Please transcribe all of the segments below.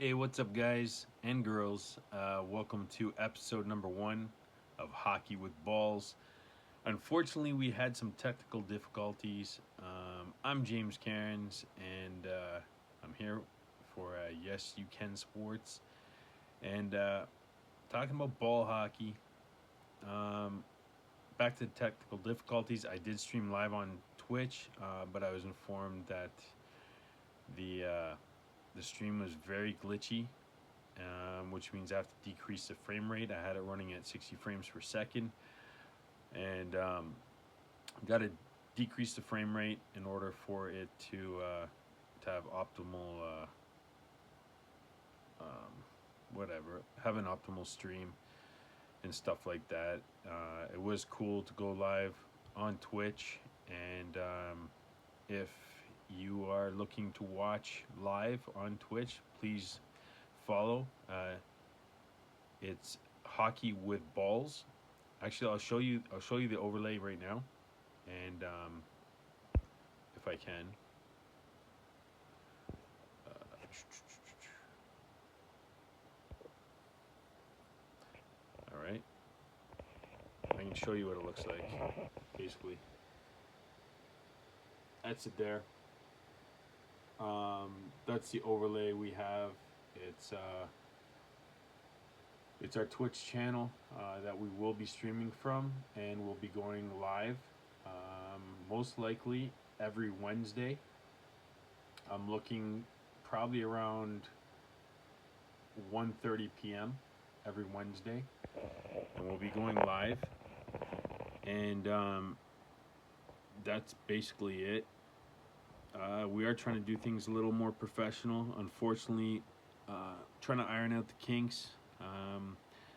Hey, what's up, guys and girls? Welcome to episode number one of Hockey with Balls. Unfortunately, we had some technical difficulties. I'm James Cairns, and I'm here for Yes You Can Sports and talking about ball hockey. Um, Back to the technical difficulties. I did stream live on Twitch, but I was informed that the uh, the stream was very glitchy, which means I have to decrease the frame rate. I had it running at 60 frames per second, and got to decrease the frame rate in order for it to have optimal whatever, have an optimal stream and stuff like that. It was cool to go live on Twitch, and if you are looking to watch live on Twitch, please follow. It's Hockey with Balls. Actually, I'll show you. I'll show you the overlay right now, and if I can. All right, I can show you what it looks like. Basically, that's it there. That's the overlay we have. It's uh, it's our Twitch channel that we will be streaming from, and we'll be going live. Most likely every Wednesday. I'm looking probably around 1:30 p.m. every Wednesday, and we'll be going live. And that's basically it. We are trying to do things a little more professional. Unfortunately, trying to iron out the kinks,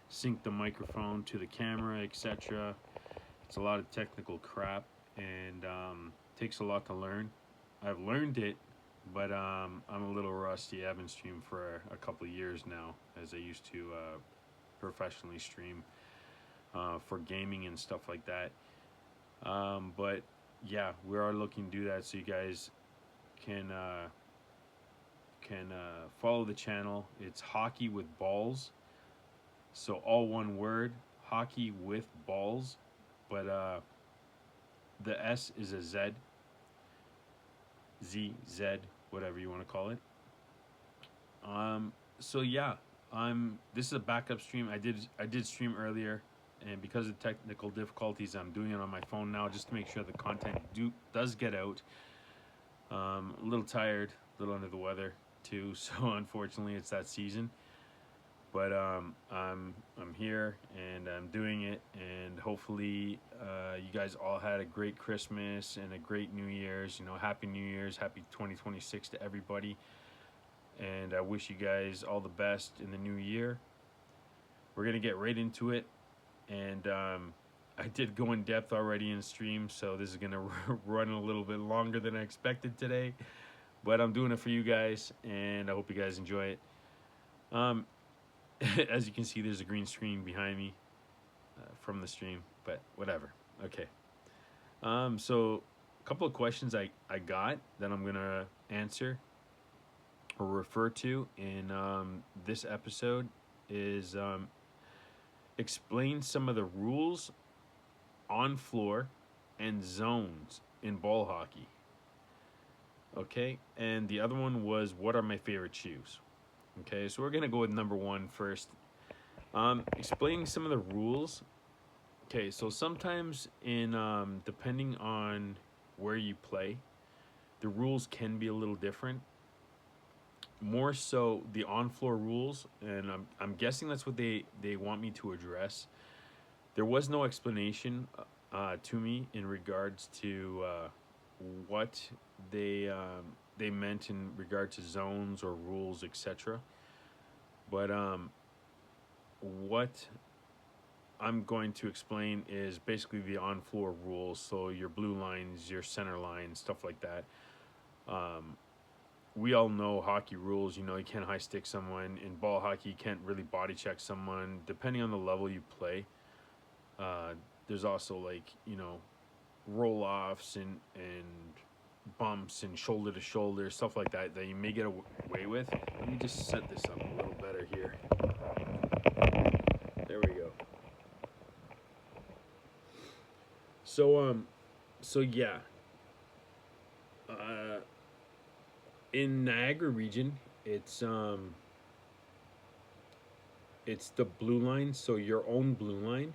sync the microphone to the camera, etc. It's a lot of technical crap, and takes a lot to learn. I've learned it, but I'm a little rusty. I haven't streamed for a couple of years now, as I used to professionally stream for gaming and stuff like that. But yeah, we are looking to do that, so you guys can follow the channel. It's Hockey with Balls, so all one word, Hockey with Balls, but the S is a Z, Z Z, whatever you want to call it. So yeah, This is a backup stream. I did stream earlier, and because of technical difficulties, I'm doing it on my phone now just to make sure the content does get out. A little tired, a little under the weather too, so unfortunately it's that season. But I'm here and I'm doing it, and hopefully you guys all had a great Christmas and a great New Year's. Happy New Year's, happy 2026 to everybody, and I wish you guys all the best in the new year. We're gonna get right into it, and I did go in depth already in stream, so this is gonna run a little bit longer than I expected today, but I'm doing it for you guys, and I hope you guys enjoy it. Um, as you can see, there's a green screen behind me from the stream, but whatever. Okay. So a couple of questions I got that I'm gonna answer or refer to in this episode is explain some of the rules on floor and zones in ball hockey. Okay, and the other one was what are my favorite shoes. Okay, so we're gonna go with number one first. Explaining some of the rules. Okay, so sometimes in depending on where you play, the rules can be a little different. More so the on-floor rules, and I'm guessing that's what they want me to address. There was no explanation to me in regards to what they meant in regard to zones or rules, etc. But what I'm going to explain is basically the on-floor rules. So your blue lines, your center lines, stuff like that. We all know hockey rules. You can't high stick someone. In ball hockey, you can't really body check someone. Depending on the level you play, there's also roll offs and bumps and shoulder to shoulder, stuff like that, that you may get away with. Let me just set this up a little better here. There we go. So yeah, uh, in Niagara region, it's um, it's the blue line, so your own blue line.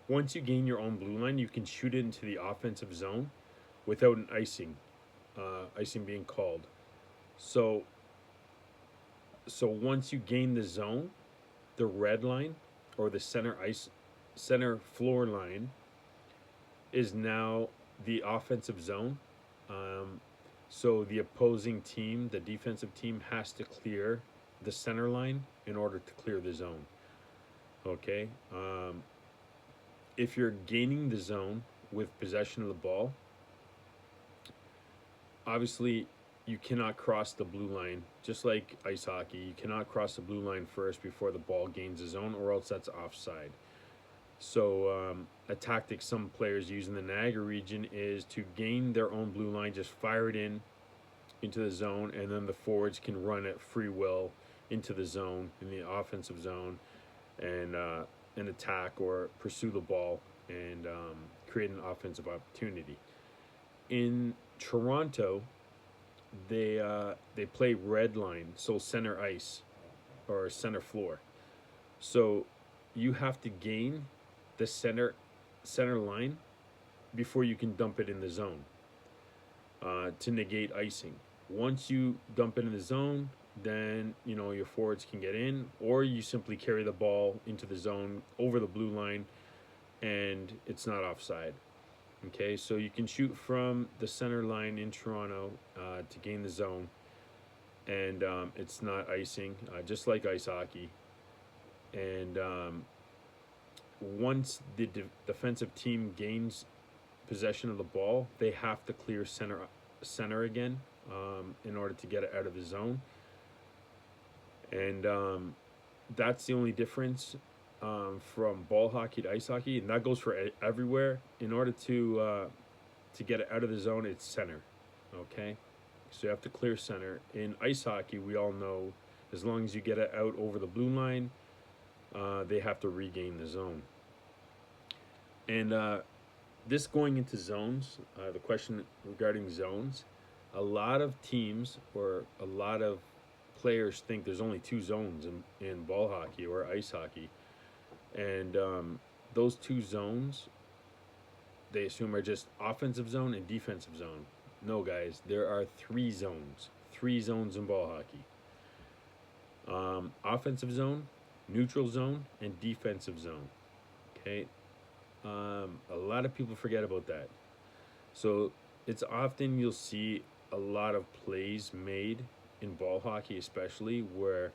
Once you gain your own blue line, you can shoot it into the offensive zone without an icing being called. So so once you gain the zone, the red line or the center floor line is now the offensive zone. Um, so the opposing team, the defensive team, has to clear the center line in order to clear the zone. Okay. If you're gaining the zone with possession of the ball, obviously you cannot cross the blue line. Just like ice hockey, you cannot cross the blue line first before the ball gains the zone, or else that's offside. So a tactic some players use in the Niagara region is to gain their own blue line, just fire it into the zone, and then the forwards can run at free will into the zone, in the offensive zone, and attack or pursue the ball and create an offensive opportunity. In Toronto, they play red line, so center ice or center floor. So you have to gain the center line before you can dump it in the zone to negate icing. Once you dump it in the zone, then you know your forwards can get in, or you simply carry the ball into the zone over the blue line, and it's not offside. Okay, so you can shoot from the center line in Toronto to gain the zone, and it's not icing, just like ice hockey. And once the defensive team gains possession of the ball, they have to clear center again in order to get it out of the zone. And that's the only difference from ball hockey to ice hockey, and that goes for everywhere. In order to get it out of the zone, it's center. Okay, so you have to clear center. In ice hockey, we all know as long as you get it out over the blue line, they have to regain the zone. And this going into zones, the question regarding zones, a lot of teams or a lot of players think there's only two zones in ball hockey or ice hockey. And those two zones, they assume are just offensive zone and defensive zone. No, guys, there are three zones in ball hockey. Offensive zone, neutral zone, and defensive zone. Okay, a lot of people forget about that. So it's often you'll see a lot of plays made in ball hockey, especially where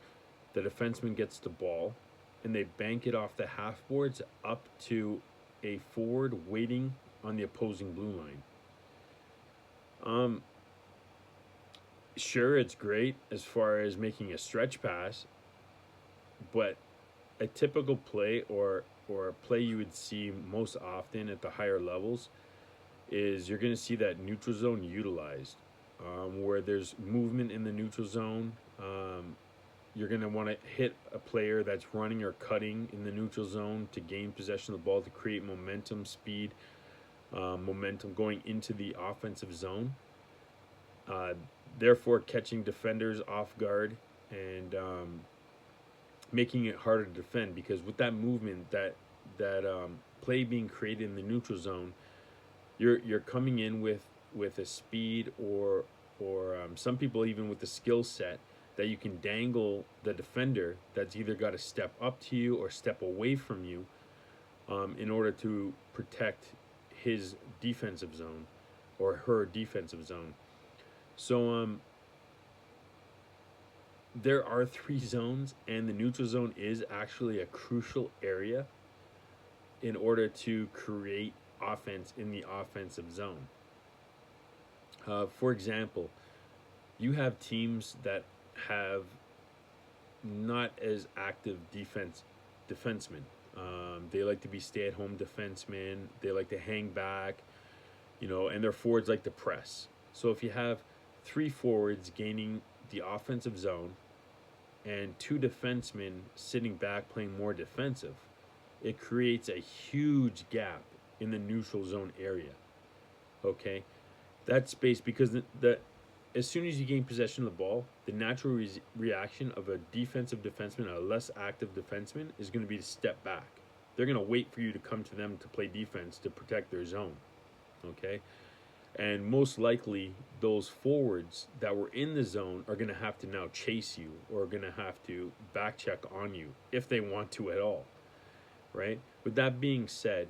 the defenseman gets the ball and they bank it off the half boards up to a forward waiting on the opposing blue line. Sure, it's great as far as making a stretch pass, but a typical play or a play you would see most often at the higher levels is you're going to see that neutral zone utilized, where there's movement in the neutral zone. You're going to want to hit a player that's running or cutting in the neutral zone to gain possession of the ball to create momentum, speed, momentum going into the offensive zone. Therefore, catching defenders off guard and making it harder to defend, because with that movement, that play being created in the neutral zone, you're coming in with a speed or some people even with the skill set that you can dangle the defender that's either got to step up to you or step away from you in order to protect his defensive zone or her defensive zone. So there are three zones, and the neutral zone is actually a crucial area in order to create offense in the offensive zone. For example, you have teams that have not as active defensemen. They like to be stay-at-home defensemen. They like to hang back, and their forwards like to press. So if you have three forwards gaining the offensive zone and two defensemen sitting back playing more defensive, it creates a huge gap in the neutral zone area. Okay, that space, because the as soon as you gain possession of the ball, the natural reaction of a defensive defenseman, a less active defenseman, is going to be to step back. They're going to wait for you to come to them to play defense to protect their zone. Okay, and most likely those forwards that were in the zone are going to have to now chase you, or are going to have to back check on you if they want to at all. Right? With that being said,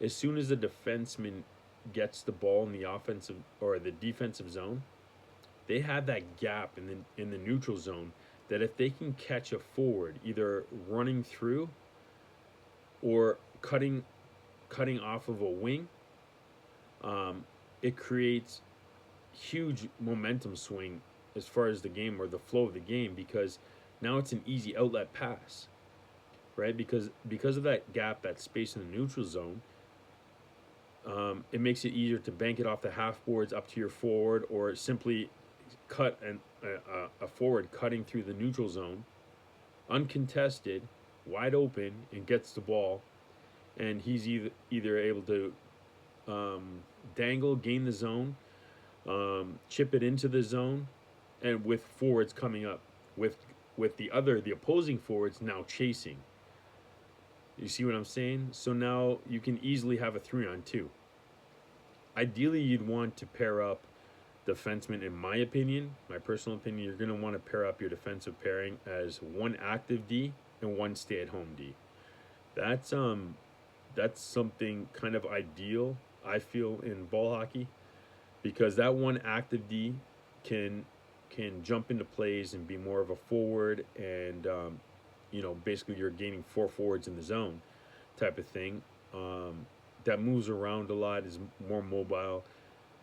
as soon as the defenseman gets the ball in the offensive or the defensive zone, they have that gap in the neutral zone that if they can catch a forward either running through or cutting off of a wing, it creates huge momentum swing as far as the game or the flow of the game, because now it's an easy outlet pass, right? Because of that gap, that space in the neutral zone, it makes it easier to bank it off the half boards up to your forward, or simply cut a forward cutting through the neutral zone, uncontested, wide open, and gets the ball, and he's either able to dangle, gain the zone, chip it into the zone, and with forwards coming up, with the opposing forwards now chasing. You see what I'm saying? So now you can easily have a 3-on-2. Ideally, you'd want to pair up defensemen, in my opinion, my personal opinion. You're going to want to pair up your defensive pairing as one active D and one stay-at-home D. That's something kind of ideal, I feel, in ball hockey, because that one active D can jump into plays and be more of a forward, and basically you're gaining four forwards in the zone type of thing. That moves around a lot, is more mobile,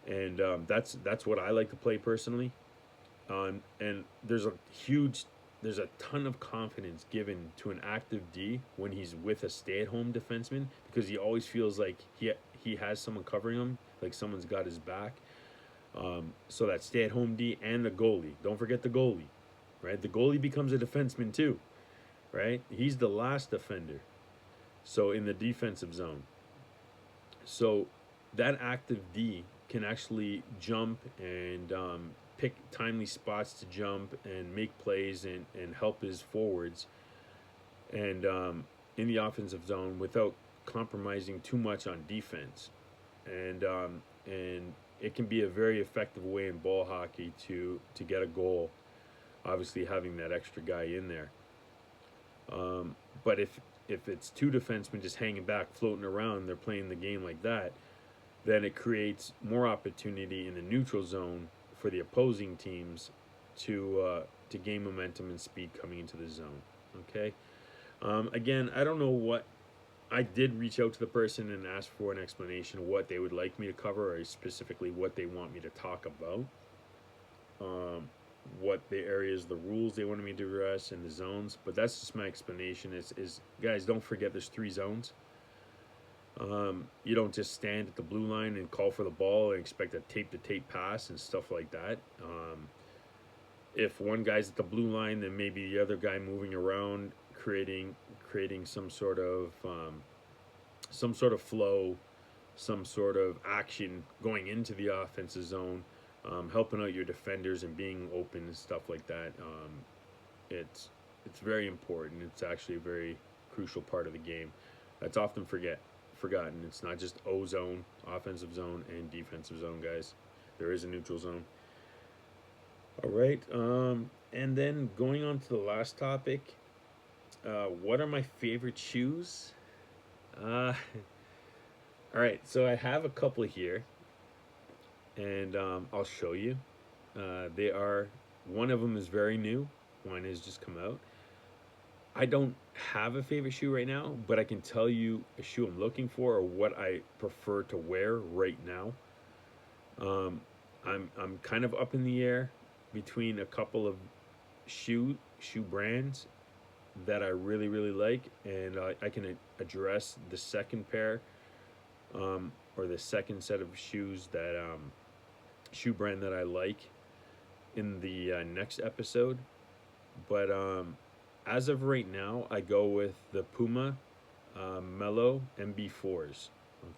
and that's what I like to play personally. And there's a ton of confidence given to an active D when he's with a stay-at-home defenseman, because he always feels like he has someone covering him, like someone's got his back. So that stay-at-home D and the goalie. Don't forget the goalie, right? The goalie becomes a defenseman too, right? He's the last defender. So in the defensive zone. So that active D can actually jump and pick timely spots to jump and make plays and help his forwards and in the offensive zone without compromising too much on defense. And it can be a very effective way in ball hockey to get a goal, obviously having that extra guy in there. But if it's two defensemen just hanging back, floating around, they're playing the game like that, then it creates more opportunity in the neutral zone for the opposing teams to gain momentum and speed coming into the zone. Okay. Again, I don't know what. I did reach out to the person and ask for an explanation of what they would like me to cover, or specifically what they want me to talk about. What the areas, the rules they wanted me to address, and the zones. But that's just my explanation. Is guys, don't forget there's 3 zones. You don't just stand at the blue line and call for the ball and expect a tape-to-tape pass and stuff like that. If one guy's at the blue line, then maybe the other guy moving around, creating some sort of flow, some sort of action going into the offensive zone, helping out your defenders and being open and stuff like that. It's very important. It's actually a very crucial part of the game that's often forgotten. It's not just O zone, offensive zone, and defensive zone, guys. There is a neutral zone. All right, and then going on to the last topic, what are my favorite shoes? All right, so I have a couple here, and I'll show you. One of them is very new. One has just come out. I don't have a favorite shoe right now, but I can tell you a shoe I'm looking for, or what I prefer to wear right now. I'm kind of up in the air between a couple of shoe brands that I really, really like, and I can address the second pair, or the second set of shoes that shoe brand that I like in the next episode. But as of right now, I go with the Puma Mellow MB4s.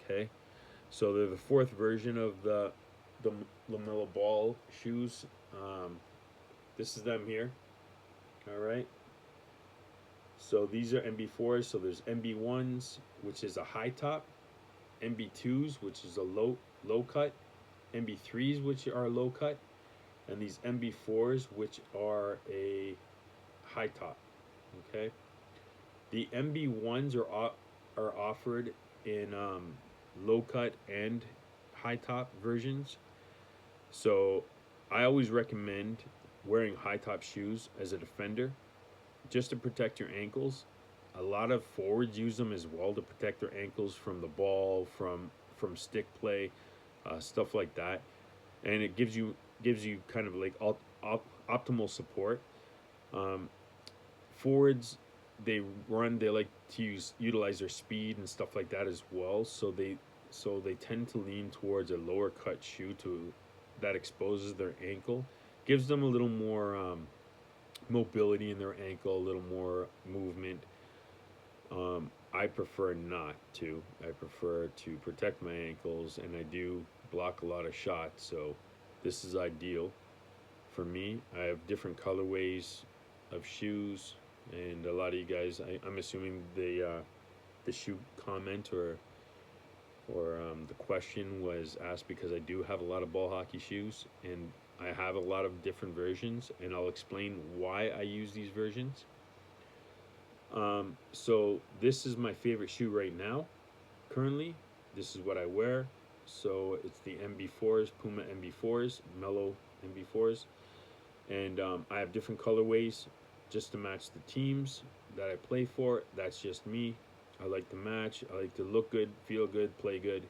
Okay, so they're the fourth version of the Lamella Ball shoes. This is them here. All right. So these are MB4s. So there's MB1s, which is a high top, MB2s, which is a low cut, MB3s, which are low cut, and these MB4s, which are a high top. Okay. The MB1s are offered in low cut and high top versions. So I always recommend wearing high top shoes as a defender just to protect your ankles. A lot of forwards use them as well to protect their ankles from the ball, from stick play, stuff like that, and it gives you kind of like optimal support. Um, Forwards, they like to utilize their speed and stuff like that as well. So they tend to lean towards a lower cut shoe that exposes their ankle, gives them a little more mobility in their ankle, a little more movement. I prefer not to. I prefer to protect my ankles, and I do block a lot of shots. So this is ideal for me. I have different colorways of shoes, and a lot of you guys, I'm assuming the shoe comment or the question was asked because I do have a lot of ball hockey shoes, and I have a lot of different versions, and I'll explain why I use these versions. So this is my favorite shoe right now. Currently, this is what I wear. So it's the MB4s, Puma MB4s, Mellow MB4s, and I have different colorways just to match the teams that I play for. That's just me. I like to match. I like to look good, feel good, play good.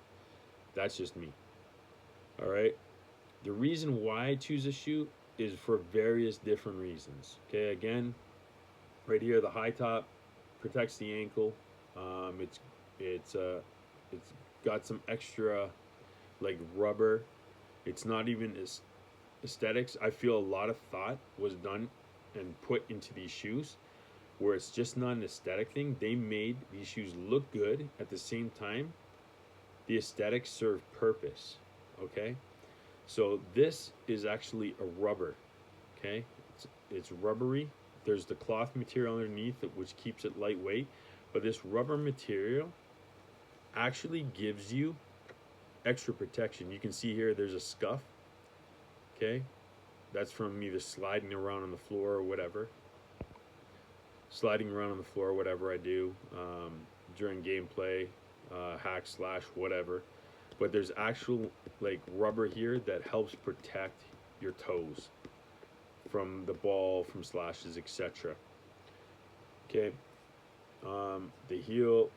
That's just me. All right. The reason why I choose a shoe is for various different reasons. Okay, again, right here, the high top protects the ankle. It's got some extra like rubber. It's not even aesthetics. I feel a lot of thought was done and put into these shoes, where it's just not an aesthetic thing. They made these shoes look good at the same time. The aesthetics serve purpose. Okay. So this is actually a rubber, okay? It's rubbery. There's the cloth material underneath it, which keeps it lightweight. But this rubber material actually gives you extra protection. You can see here there's a scuff, okay? That's from either sliding around on the floor or whatever. Sliding around on the floor or whatever I do during gameplay, hack slash, whatever. But there's actual like rubber here that helps protect your toes from the ball, from slashes, etc. Okay. The heel,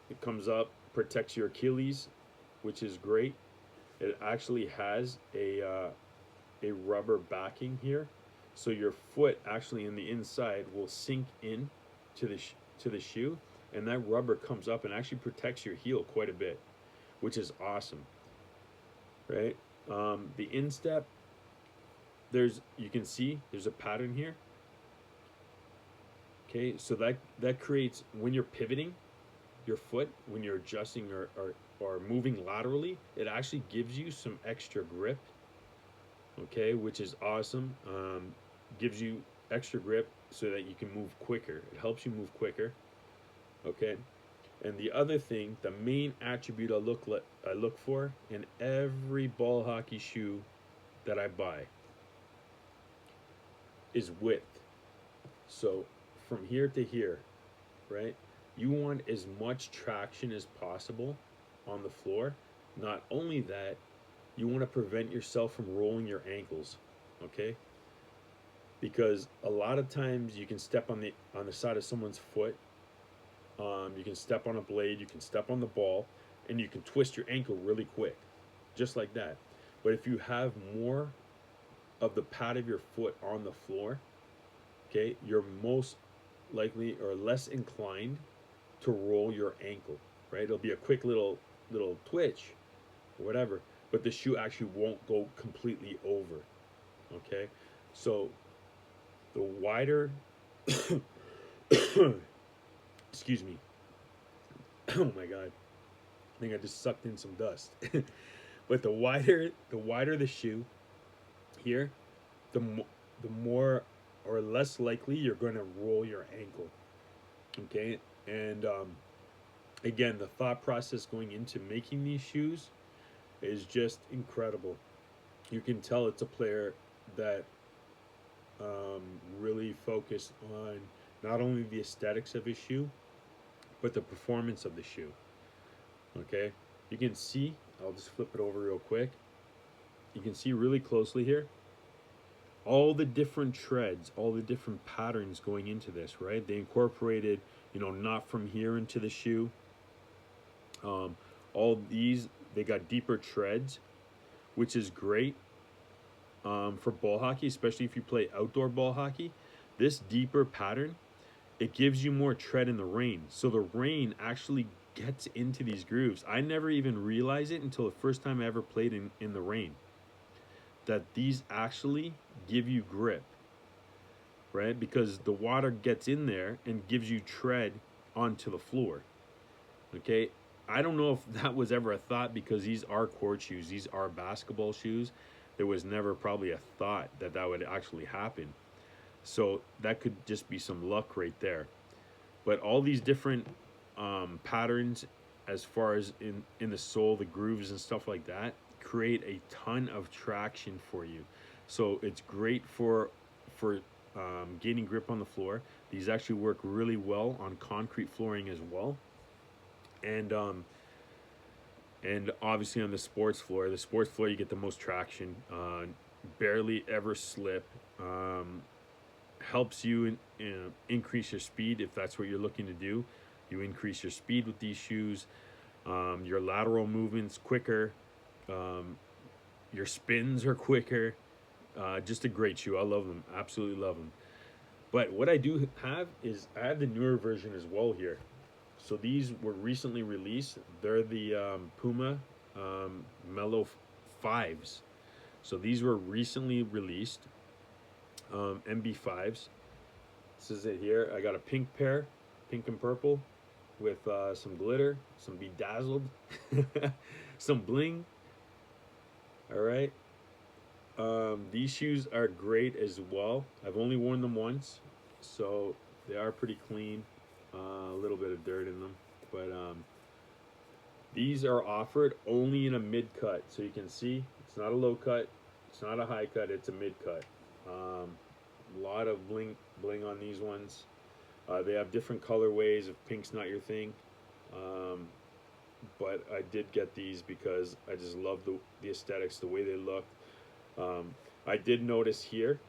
it comes up, protects your Achilles, which is great. It actually has a rubber backing here, so your foot actually in the inside will sink in to the shoe, and that rubber comes up and actually protects your heel quite a bit, which is awesome, right? The instep, you can see there's a pattern here. Okay, so that creates, when you're pivoting your foot, when you're adjusting or moving laterally, it actually gives you some extra grip, okay, which is awesome. Gives you extra grip so that you can move quicker. It helps you move quicker, okay? And the other thing, the main attribute I look for in every ball hockey shoe that I buy is width. So from here to here, right? You want as much traction as possible on the floor. Not only that, you want to prevent yourself from rolling your ankles, okay? Because a lot of times you can step on the side of someone's foot. You can step on a blade, you can step on the ball, and you can twist your ankle really quick, just like that. But if you have more of the pad of your foot on the floor, okay, you're most likely or less inclined to roll your ankle, right? It'll be a quick little twitch or whatever, but the shoe actually won't go completely over. Okay, so the wider, excuse me, oh my god, I think I just sucked in some dust. But the wider the shoe here, the more or less likely you're going to roll your ankle. Okay, and again, the thought process going into making these shoes is just incredible. You can tell it's a player that um, really focused on not only the aesthetics of his shoe, but the performance of the shoe. Okay, you can see, I'll just flip it over real quick. You can see really closely here all the different treads, all the different patterns going into this, right? They incorporated, not from here into the shoe. Um, all these, they got deeper treads, which is great for ball hockey, especially if you play outdoor ball hockey. This deeper pattern, it gives you more tread in the rain. So the rain actually gets into these grooves. I never even realized it until the first time I ever played in the rain, that these actually give you grip, right? Because the water gets in there and gives you tread onto the floor. Okay, I don't know if that was ever a thought, because these are court shoes, these are basketball shoes. There was never probably a thought that that would actually happen. So that could just be some luck right there. But all these different patterns, as far as in the sole, the grooves and stuff like that, create a ton of traction for you. So it's great for gaining grip on the floor. These actually work really well on concrete flooring as well, and obviously on the sports floor. The sports floor, you get the most traction. Barely ever slip. Helps you increase your speed if that's what you're looking to do. You increase your speed with these shoes. Your lateral movements quicker. Your spins are quicker. Just a great shoe. I love them. Absolutely love them. But what I do have is I have the newer version as well here. So these were recently released. They're the Puma Mellow 5s. So these were recently released. MB5s. This is it here. I got a pink pair, pink and purple, with some glitter, some bedazzled, some bling. All right. These shoes are great as well. I've only worn them once, so they are pretty clean. A little bit of dirt in them, but these are offered only in a mid cut. So you can see it's not a low cut, it's not a high cut, it's a mid cut. A lot of bling on these ones. They have different colorways. If pink's not your thing, but I did get these because I just love the aesthetics, the way they look. I did notice here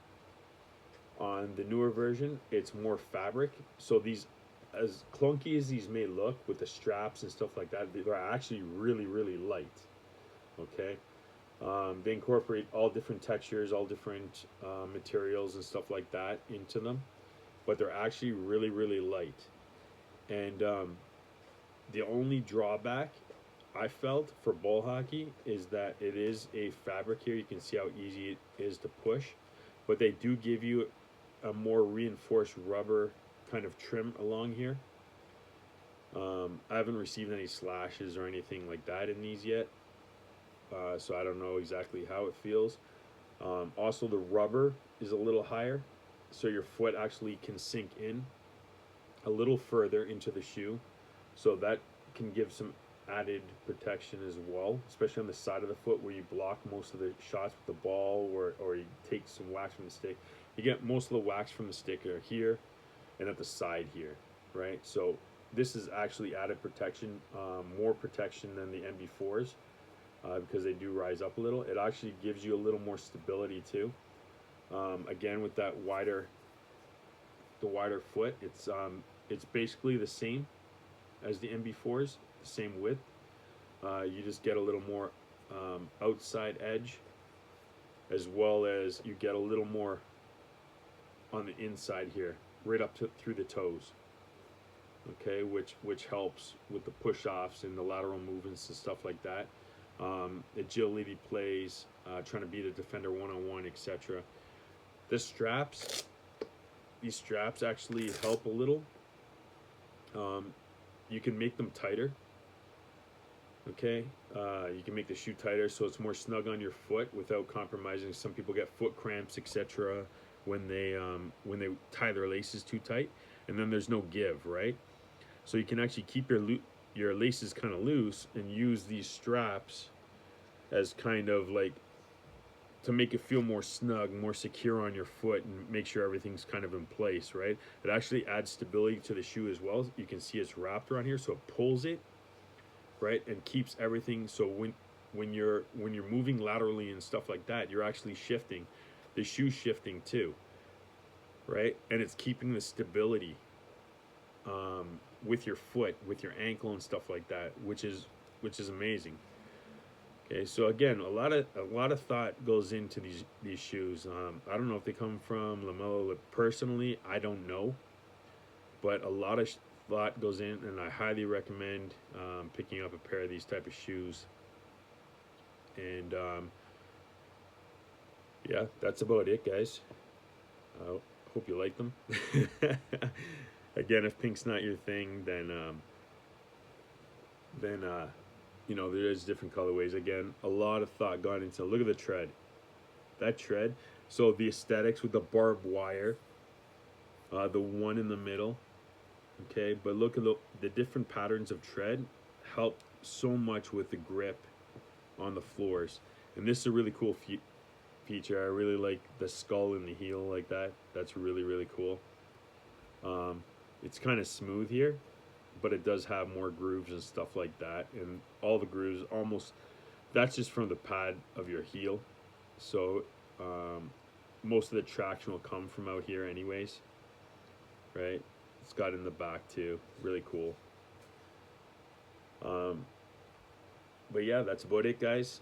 on the newer version, it's more fabric. So these, as clunky as these may look with the straps and stuff like that, they're actually really, really light. Okay. They incorporate all different textures, all different materials and stuff like that into them, but they're actually really, really light. And the only drawback I felt for ball hockey is that it is a fabric here. You can see how easy it is to push, but they do give you a more reinforced rubber kind of trim along here. I haven't received any slashes or anything like that in these yet. So I don't know exactly how it feels. Also, the rubber is a little higher, so your foot actually can sink in a little further into the shoe, so that can give some added protection as well, especially on the side of the foot where you block most of the shots with the ball, or you take some wax from the stick. You get most of the wax from the stick are here and at the side here, right? So this is actually added protection, more protection than the MB4s. Because they do rise up a little. It actually gives you a little more stability too. Again, with that wider foot, it's basically the same as the MB4s, the same width. You just get a little more outside edge, as well as you get a little more on the inside here, right up through the toes. Okay, which helps with the push-offs and the lateral movements and stuff like that. agility plays, trying to beat a defender one-on-one, etc. The straps, these straps actually help a little. You can make them tighter. Okay, you can make the shoe tighter so it's more snug on your foot without compromising. Some people get foot cramps, etc. When they tie their laces too tight, and then there's no give, right? So you can actually keep your laces kind of loose and use these straps as kind of like to make it feel more snug, more secure on your foot, and make sure everything's kind of in place, right? It actually adds stability to the shoe as well. You can see it's wrapped around here, so it pulls it, right, and keeps everything. So when you're moving laterally and stuff like that, you're actually shifting. The shoe's shifting too, right? And it's keeping the stability with your foot, with your ankle and stuff like that, which is amazing. Okay, so again, a lot of thought goes into these shoes. I don't know if they come from LaMelo personally. I don't know, but a lot of thought goes in, and I highly recommend picking up a pair of these type of shoes. And yeah, that's about it, guys. I hope you like them. Again, if pink's not your thing, then you know, there is different colorways. Again, a lot of thought gone into. Look at the tread. That tread. So the aesthetics with the barbed wire, the one in the middle. Okay, but look at the different patterns of tread help so much with the grip on the floors. And this is a really cool feature. I really like the skull in the heel like that. That's really, really cool. It's kind of smooth here, but it does have more grooves and stuff like that. And all the grooves almost, that's just from the pad of your heel. So most of the traction will come from out here anyways, right? It's got in the back too. Really cool. But yeah, that's about it, guys.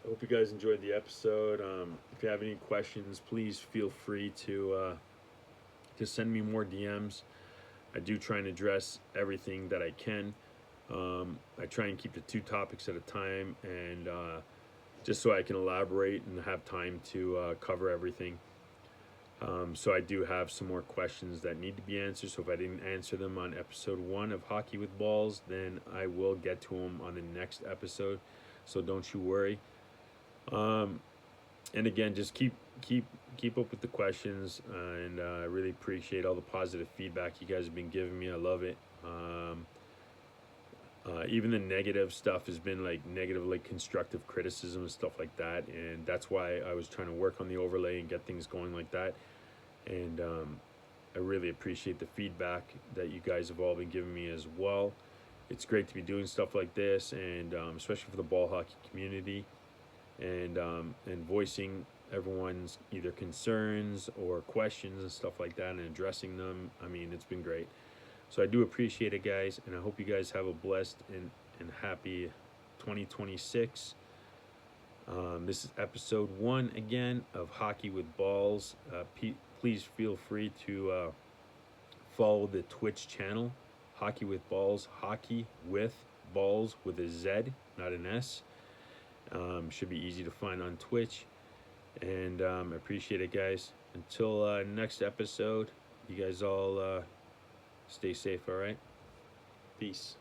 I hope you guys enjoyed the episode. If you have any questions, please feel free to send me more DMs. I do try and address everything that I can. I try and keep the 2 topics at a time, and just so I can elaborate and have time to cover everything. So I do have some more questions that need to be answered. So if I didn't answer them on episode 1 of Hockey with Ballz, then I will get to them on the next episode. So don't you worry. And again, just keep up with the questions, and I really appreciate all the positive feedback you guys have been giving me. I love it. Even the negative stuff has been like negative, like constructive criticism and stuff like that, and that's why I was trying to work on the overlay and get things going like that. And I really appreciate the feedback that you guys have all been giving me as well. It's great to be doing stuff like this, and especially for the ball hockey community, and voicing everyone's either concerns or questions and stuff like that, and addressing them. I mean, it's been great. So I do appreciate it, guys, and I hope you guys have a blessed and happy 2026. This is episode 1 again of Hockey with Ballz. Please feel free to follow the Twitch channel, Hockey with Ballz. Hockey with Ballz with a Z, not an S. Should be easy to find on Twitch. And I appreciate it, guys. Until next episode, you guys all stay safe, all right? Peace.